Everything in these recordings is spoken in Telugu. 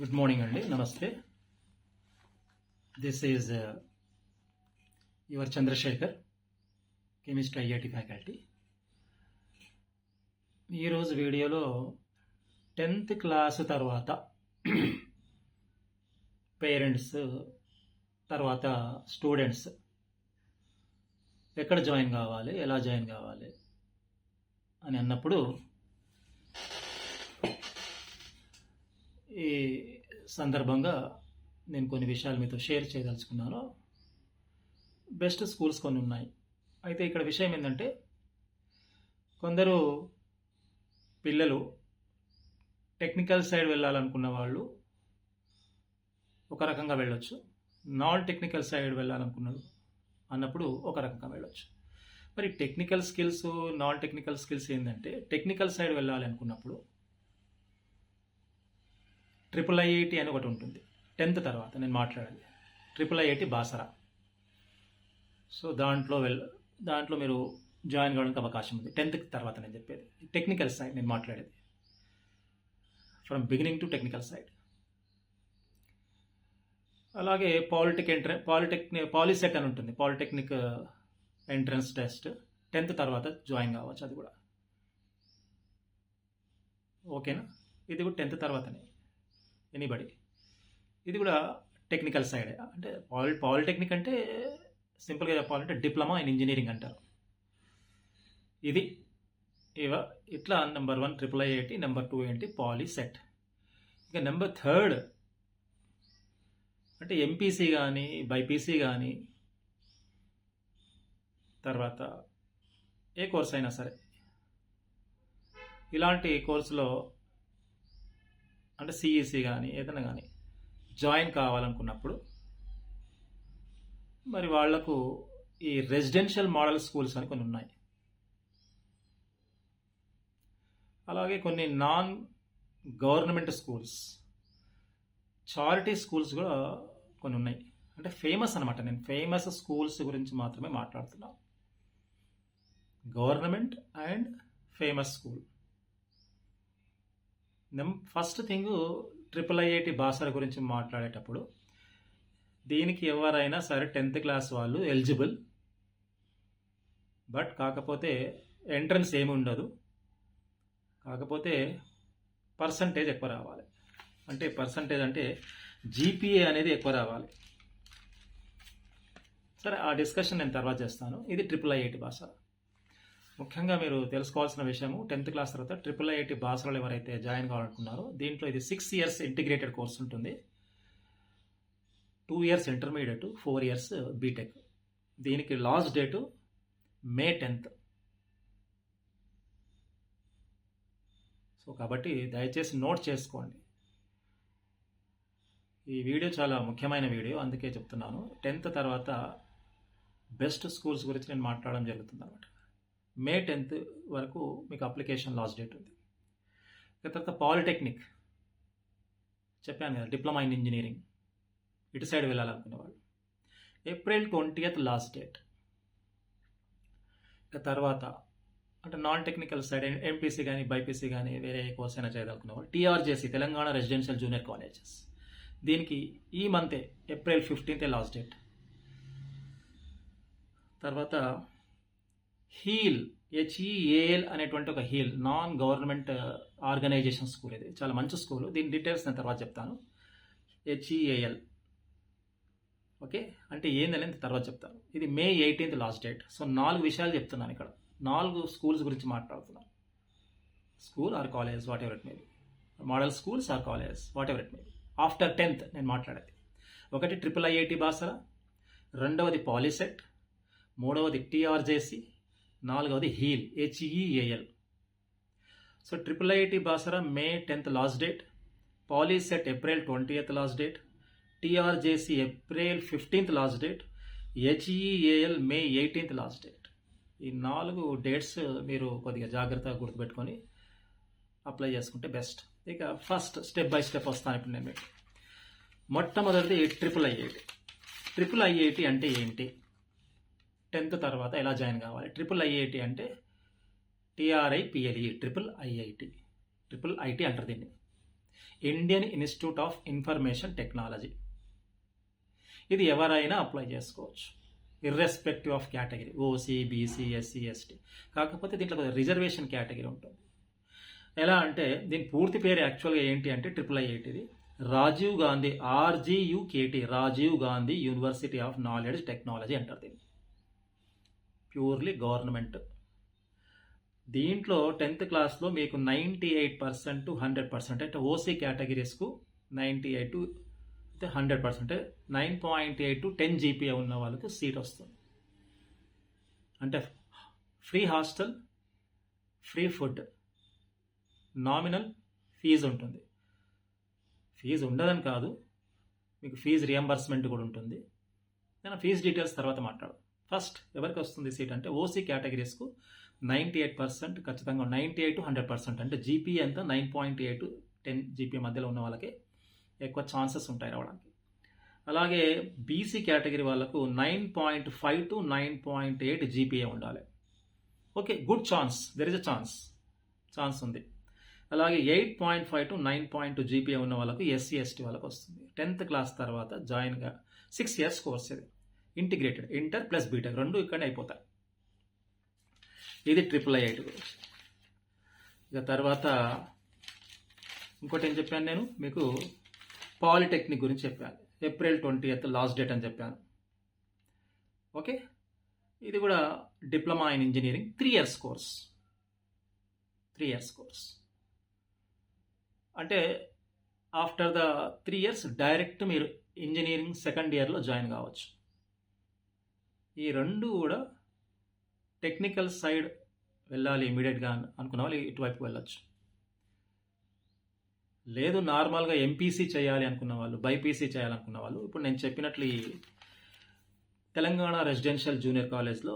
గుడ్ మార్నింగ్ అండి, నమస్తే. This is your Chandrashekar, chemistry IIT faculty. ఈరోజు వీడియోలో 10th క్లాసు తర్వాత పేరెంట్స్ తర్వాత స్టూడెంట్స్ ఎక్కడ జాయిన్ కావాలి, ఎలా జాయిన్ కావాలి అని అన్నప్పుడు ఈ సందర్భంగా నేను కొన్ని విషయాలు మీతో షేర్ చేయదలుచుకున్నాను. బెస్ట్ స్కూల్స్ కొన్ని ఉన్నాయి. అయితే ఇక్కడ విషయం ఏంటంటే, కొందరు పిల్లలు టెక్నికల్ సైడ్ వెళ్ళాలనుకున్న వాళ్ళు ఒక రకంగా వెళ్ళొచ్చు, నాన్ టెక్నికల్ సైడ్ వెళ్ళాలనుకున్నారు అన్నప్పుడు ఒక రకంగా వెళ్ళొచ్చు. మరి technical skills, non technical skills ఏంటంటే, టెక్నికల్ సైడ్ వెళ్ళాలి అనుకున్నప్పుడు IIIT అని ఒకటి ఉంటుంది. 10th తర్వాత నేను మాట్లాడాలి, IIIT బాసరా. సో దాంట్లో మీరు జాయిన్ కావడానికి అవకాశం ఉంది 10th తర్వాత. నేను చెప్పేది టెక్నికల్ సైడ్, నేను మాట్లాడేది from beginning to technical side. అలాగే పాలిసెట్ అని ఉంటుంది, పాలిటెక్నిక్ ఎంట్రన్స్ టెస్ట్ 10th తర్వాత జాయిన్ కావచ్చు, అది కూడా ఓకేనా. ఇది కూడా 10th తర్వాతనే ఎనీబడి. ఇది కూడా టెక్నికల్ సైడే. అంటే పాలిటెక్నిక్ అంటే సింపుల్గా చెప్పాలంటే డిప్లొమా ఇన్ ఇంజనీరింగ్ అంటారు. ఇది ఇట్లా నెంబర్ 1 IIIT, నెంబర్ 2 ఏంటి పాలిసెట్. ఇక నెంబర్ 3 అంటే ఎంపీసీ కానీ బైపీసీ కానీ తర్వాత ఏ కోర్స్ అయినా సరే, ఇలాంటి కోర్సులో అంటే సిఈసి కానీ ఏదైనా కానీ జాయిన్ కావాలనుకున్నప్పుడు మరి వాళ్లకు ఈ రెసిడెన్షియల్ మోడల్ స్కూల్స్ అని కొన్ని ఉన్నాయి. అలాగే కొన్ని non government schools, charity schools కూడా కొన్ని ఉన్నాయి. అంటే ఫేమస్ అనమాట. నేను ఫేమస్ స్కూల్స్ గురించి మాత్రమే మాట్లాడుతున్నాను. Government and famous school. First thing IIIT Basara గురించి మాట్లాడేటప్పుడు, దీనికి ఎవరైనా సరే 10th క్లాస్ వాళ్ళు ఎలిజిబుల్. బట్ కాకపోతే ఎంట్రన్స్ ఏమి ఉండదు, కాకపోతే పర్సంటేజ్ ఎక్కువ రావాలి. అంటే పర్సంటేజ్ అంటే జీపీఏ అనేది ఎక్కువ రావాలి. సరే, ఆ డిస్కషన్ నేను తర్వాత చేస్తాను. ఇది IIIT బాసరా. ముఖ్యంగా మీరు తెలుసుకోవాల్సిన విషయము, 10th క్లాస్ తర్వాత IIIT బాసరాలో ఎవరైతే జాయిన్ కావాలనుకున్నారో దీంట్లో ఇది 6 years ఇంటిగ్రేటెడ్ కోర్స్ ఉంటుంది. 2 years ఇంటర్మీడియట్, 4 years బీటెక్. దీనికి last date May 10th. So కాబట్టి దయచేసి నోట్ చేసుకోండి. ఈ వీడియో చాలా ముఖ్యమైన వీడియో, అందుకే చెప్తున్నాను. 10th తర్వాత బెస్ట్ స్కూల్స్ గురించి నేను మాట్లాడడం జరుగుతుంది అన్నమాట. May 10th వరకు మీకు అప్లికేషన్ లాస్ట్ డేట్ ఉంది. తర్వాత పాలిటెక్నిక్ చెప్పాను కదా, డిప్లొమా ఇన్ ఇంజనీరింగ్, ఇటు సైడ్ వెళ్ళాలనుకునే వాళ్ళు April 20th లాస్ట్ డేట్. ఇక తర్వాత అంటే నాన్ టెక్నికల్ సైడ్ ఎంపీసీ కానీ బైపీసీ కానీ వేరే కోర్స్ అయినా చేయదలుకునే వాళ్ళు TRJC, Telangana residential junior colleges. దీనికి ఈ మంతే April 15th లాస్ట్ డేట్. తర్వాత HEAL అనేటువంటి ఒక HEAL non government organisation school. ఇది చాలా మంచి స్కూల్. దీని డీటెయిల్స్ నేను తర్వాత చెప్తాను. HEAL ఓకే అంటే ఏందనేది తర్వాత చెప్తాను. ఇది May 18th last date. So 4 విషయాలు చెప్తున్నాను ఇక్కడ, 4 స్కూల్స్ గురించి మాట్లాడుతున్నాను. School or college, whatever it may be, model schools or college, whatever it may be. After 10th నేను మాట్లాడేది ఒకటి IIIT బాసరా, రెండవది పాలిసెట్, మూడవది TRJC, నాలుగవది HEAL. So IIIT Basara May 10th last date, POLYCET April 20th last date, TRJC April 15th last date, HEAL May 18th last date. ఈ 4 డేట్స్ మీరు కొద్దిగా జాగ్రత్తగా గుర్తుపెట్టుకొని అప్లై చేసుకుంటే బెస్ట్. ఇక ఫస్ట్ స్టెప్ బై స్టెప్ వస్తాను ఇప్పుడు నేను మీకు. మొట్టమొదటిది IIIT అంటే ఏంటి, 10th తర్వాత ఎలా జాయిన్ కావాలి. IIIT అంటే TRIPLE, IIIT అంటారు దీన్ని. Indian institute of information technology. ఇది ఎవరైనా అప్లై చేసుకోవచ్చు, irrespective of category, OC, BC, SC, ST. కాకపోతే దీంట్లో రిజర్వేషన్ కేటగిరీ ఉంటుంది. ఎలా అంటే దీని పూర్తి పేరు యాక్చువల్గా ఏంటి అంటే IIIT, Rajiv Gandhi, RGUKT, Rajiv Gandhi university of knowledge technology అంటారు దీన్ని. Purely government. దీంట్లో 10th క్లాస్లో మీకు 98% to 100%, అంటే ఓసీ కేటగిరీస్కు 98 to 100%, 9.8 to 10 GPA ఉన్న వాళ్ళకు సీట్ వస్తుంది. అంటే free hostel, free food, nominal fees ఉంటుంది. ఫీజు ఉండదని కాదు, మీకు ఫీజు రియంబర్స్మెంట్ కూడా ఉంటుంది. నేను ఫీజు డీటెయిల్స్ తర్వాత మాట్లాడు. ఫస్ట్ ఎవరికి వస్తుంది సీట్ అంటే ఓసీ కేటగిరీస్కు 98% ఖచ్చితంగా, 98 to 100%, అంటే జీపీఏ అంతా 9.8 to 10 GPA మధ్యలో ఉన్న వాళ్ళకి ఎక్కువ ఛాన్సెస్ ఉంటాయి రావడానికి. అలాగే బీసీ కేటగిరీ వాళ్ళకు 9.5 to 9.8 GPA ఉండాలి. Okay, good chance, there is a chance ఉంది. అలాగే 8.5 to 9.2 GPA ఉన్న వాళ్ళకు ఎస్సీ, ఎస్టీ వాళ్ళకు వస్తుంది. 10th క్లాస్ తర్వాత జాయిన్గా 6 years కోర్స్, ఇది ఇంటిగ్రేటెడ్, ఇంటర్ ప్లస్ బీటెక్ రెండు ఇక్కడనే అయిపోతాయి. ఇది IIIT గురించి. ఇక తర్వాత ఇంకోటి ఏం చెప్పాను నేను మీకు, పాలిటెక్నిక్ గురించి చెప్పాను. April 20th లాస్ట్ డేట్ అని చెప్పాను. ఓకే, ఇది కూడా diploma in engineering, 3 years course. 3 years course అంటే ఆఫ్టర్ ద 3 years డైరెక్ట్ మీరు ఇంజనీరింగ్ సెకండ్ ఇయర్లో జాయిన్ కావచ్చు. ఈ రెండు కూడా టెక్నికల్ సైడ్ వెళ్ళాలి ఇమీడియట్గా అనుకున్న వాళ్ళు ఇటువైపు వెళ్ళచ్చు. లేదు నార్మల్గా ఎంపీసీ చేయాలి అనుకున్న వాళ్ళు, బైపీసీ చేయాలనుకున్న వాళ్ళు, ఇప్పుడు నేను చెప్పినట్లు ఈ తెలంగాణ రెసిడెన్షియల్ జూనియర్ కాలేజ్లో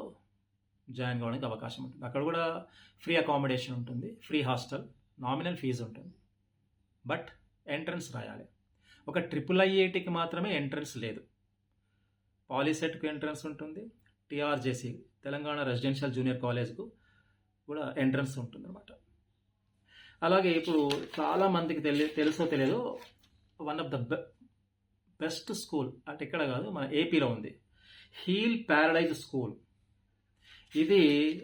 జాయిన్ కావడానికి అవకాశం ఉంటుంది. అక్కడ కూడా ఫ్రీ అకామిడేషన్ ఉంటుంది, ఫ్రీ హాస్టల్, నామినల్ ఫీజు ఉంటుంది. బట్ ఎంట్రన్స్ రాయాలి. ఒక IIITకి మాత్రమే ఎంట్రన్స్ లేదు, పాలిసెట్కు ఎంట్రన్స్ ఉంటుంది, TRJC తెలంగాణ రెసిడెన్షియల్ జూనియర్ కాలేజ్కు కూడా ఎంట్రన్స్ ఉంటుంది అనమాట. అలాగే ఇప్పుడు చాలామందికి తెలుసో తెలియదు, one of the best school అంటే ఇక్కడ కాదు, మన ఏపీలో ఉంది, హీల్ ప్యారడైజ్ స్కూల్. ఇది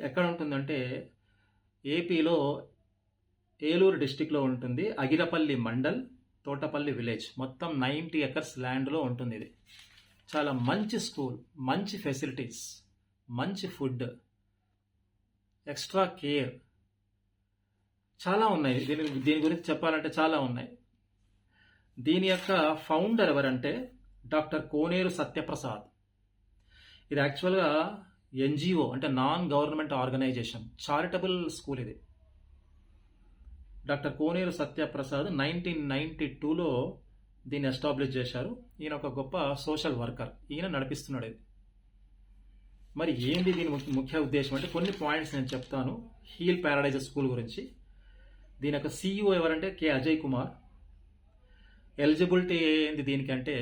ఎక్కడ ఉంటుందంటే ఏపీలో ఏలూరు డిస్టిక్లో ఉంటుంది, అగిరపల్లి మండల్, తోటపల్లి విలేజ్, మొత్తం 90 acres ల్యాండ్లో ఉంటుంది. ఇది చాలా మంచి స్కూల్, మంచి ఫెసిలిటీస్, మంచి ఫుడ్, ఎక్స్ట్రా కేర్ చాలా ఉన్నాయి. దీని గురించి చెప్పాలంటే చాలా ఉన్నాయి. దీని యొక్క ఫౌండర్ ఎవరంటే డాక్టర్ కోనేరు సత్యప్రసాద్. ఇది యాక్చువల్గా NGO అంటే non government organisation, charitable school ఇది. డాక్టర్ కోనేరు సత్యప్రసాద్ 1992లో దీన్ని ఎస్టాబ్లిష్ చేశారు. ఈయన ఒక గొప్ప సోషల్ వర్కర్, ఈయన నడిపిస్తున్నాడు ఇది. మరి ఏంటి దీని ముఖ్య ఉద్దేశం అంటే కొన్ని పాయింట్స్ నేను చెప్తాను హీల్ ప్యారడైజ్ స్కూల్ గురించి. దీని యొక్క CEO ఎవరంటే K. అజయ్ కుమార్. ఎలిజిబిలిటీ ఏంది దీనికంటే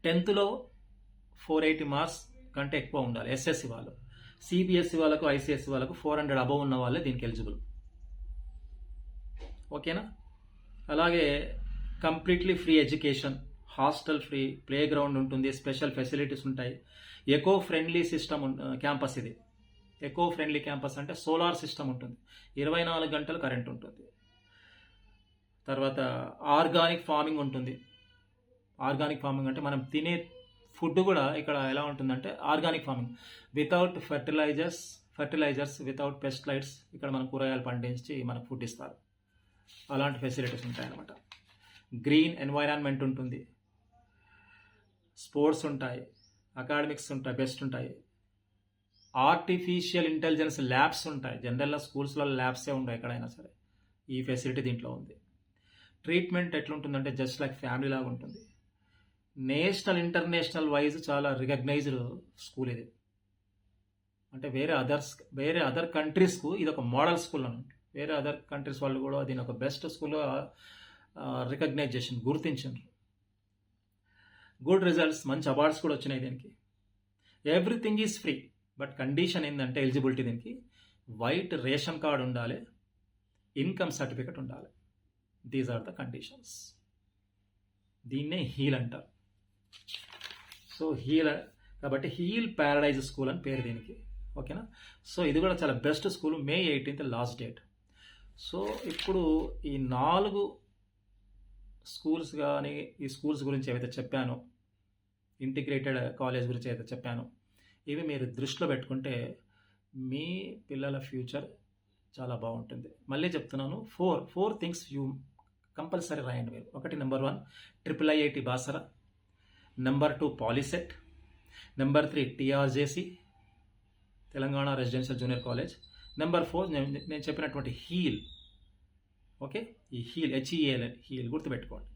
10thలో 480 మార్క్స్ కంటే ఎక్కువ ఉండాలి SSC వాళ్ళు. CBSE వాళ్ళకు, ICSE వాళ్ళకు 400 అబవ్ ఉన్న వాళ్ళే దీనికి ఎలిజిబుల్. ఓకేనా? అలాగే completely free education, hostel free, play ground ఉంటుంది, స్పెషల్ ఫెసిలిటీస్ ఉంటాయి. ఎకో ఫ్రెండ్లీ సిస్టమ్ క్యాంపస్ ఇది. ఎకో ఫ్రెండ్లీ క్యాంపస్ అంటే సోలార్ సిస్టమ్ ఉంటుంది, 24 గంటలు కరెంట్ ఉంటుంది. తర్వాత ఆర్గానిక్ ఫార్మింగ్ ఉంటుంది. ఆర్గానిక్ ఫార్మింగ్ అంటే మనం తినే ఫుడ్ కూడా ఇక్కడ ఎలా ఉంటుందంటే organic farming, without fertilisers, without pesticides. ఇక్కడ మనం కూరగాయలు పండించి మనకు ఫుడ్ ఇస్తారు. అలాంటి ఫెసిలిటీస్ ఉంటాయన్నమాట. గ్రీన్ ఎన్వైరాన్మెంట్ ఉంటుంది, స్పోర్ట్స్ ఉంటాయి, అకాడమిక్స్ ఉంటాయి, బెస్ట్ ఉంటాయి. ఆర్టిఫిషియల్ ఇంటెలిజెన్స్ ల్యాబ్స్ ఉంటాయి. జనరల్గా స్కూల్స్లో ల్యాబ్సే ఉంటాయి ఎక్కడైనా సరే. ఈ ఫెసిలిటీ దీంట్లో ఉంది. ట్రీట్మెంట్ ఎట్లుంటుందంటే జస్ట్ లైక్ ఫ్యామిలీ లాగా ఉంటుంది. నేషనల్ ఇంటర్నేషనల్ వైజ్ చాలా రికగ్నైజ్డ్ స్కూల్ ఇది. అంటే వేరే అదర్ కంట్రీస్కు ఇది ఒక మోడల్ స్కూల్ అన్నమాట. వేరే అదర్ కంట్రీస్ వాళ్ళు కూడా దీని ఒక బెస్ట్ స్కూల్గా రికగ్నైజేషన్ గుర్తించారు. గుడ్ రిజల్ట్స్, మంచి అవార్డ్స్ కూడా వచ్చినాయి దీనికి. Everything is free. But condition ఏంటంటే ఎలిజిబిలిటీ దీనికి వైట్ రేషన్ కార్డు ఉండాలి, ఇన్కమ్ సర్టిఫికెట్ ఉండాలి. These are the conditions. దీన్నే హీల్ అంటారు. సో హీల్, కాబట్టి హీల్ ప్యారడైజ్ స్కూల్ అని పేరు దీనికి. ఓకేనా. సో ఇది కూడా చాలా best school. May 18th last date. So ఇప్పుడు ఈ 4 స్కూల్స్ కానీ, ఈ స్కూల్స్ గురించి ఏవైతే చెప్పానో, ఇంటిగ్రేటెడ్ కాలేజ్ గురించి ఏదైతే చెప్పానో, ఇవి మీరు దృష్టిలో పెట్టుకుంటే మీ పిల్లల ఫ్యూచర్ చాలా బాగుంటుంది. మళ్ళీ చెప్తున్నాను, ఫోర్ థింగ్స్ యూ కంపల్సరీ రాయండి మీరు. ఒకటి, number 1 IIIT Basara, number 2 Polycet, number 3 TRJC Telangana residential junior college, number 4 నేను చెప్పినటువంటి హీల్. ఓకే, ఈ హీల్ HEAL హీల్ గుర్తుపెట్టుకోండి.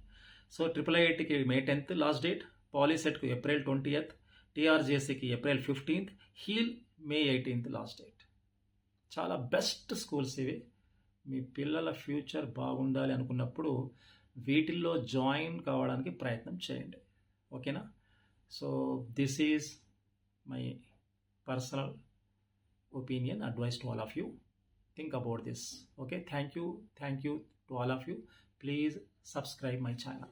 సో IIITకి May 10th లాస్ట్ డేట్, పాలిసెట్కు April 20th, TRJCకి April 15th, హీల్ May 18th లాస్ట్ డేట్. చాలా బెస్ట్ స్కూల్స్ ఇవి. మీ పిల్లల ఫ్యూచర్ బాగుండాలి అనుకున్నప్పుడు వీటిల్లో జాయిన్ కావడానికి ప్రయత్నం చేయండి. ఓకేనా. So this is my personal opinion, advice to all of you. Think about this. Okay, thank you to all of you. Please subscribe my channel.